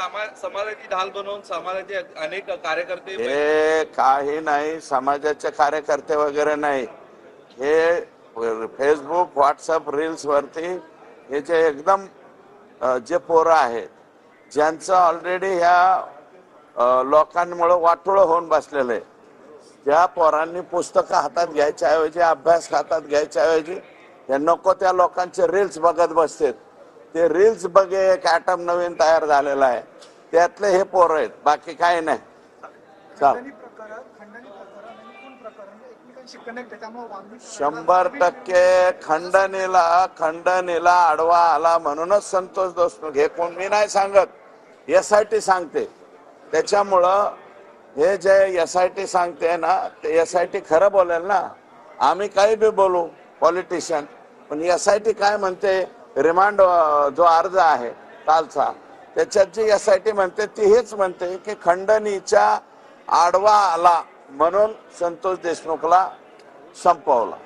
समाजाची ढाल बनवून समाजाचे अनेक कार्यकर्ते हे काही नाही, समाजाचे कार्यकर्ते वगैरे नाही, हे फेसबुक व्हॉट्सअप रील्स वरती हे जे एकदम जे पोरं आहेत ज्यांचं ऑलरेडी ह्या लोकांमुळे वाटोळं होऊन बसलेलं आहे, ज्या पोरांनी पुस्तकं हातात घ्यायच्या ऐवजी अभ्यास हातात घ्यायच्या ऐवजी हे नको त्या लोकांचे रील्स बघत बसतात, ते रील्स बघे एक ॲटम नवीन तयार झालेला आहे, त्यातले हे पोरं आहेत, बाकी काही नाही. चाल 100% खंडणीला आडवा आला म्हणूनच संतोष देशमुख, हे कोण मी नाही सांगत, SIT सांगते. त्याच्यामुळं हे जे SIT सांगते ना, ते SIT खरं बोलेल ना, आम्ही काही बी बोलू पॉलिटिशियन, पण SIT काय म्हणते, रिमांड जो अर्ज आहे कालचा त्याच्यात जी SIT म्हणते ती हेच म्हणते की खंडणीच्या आडवा आला म्हणून संतोष देशमुखला संपवला.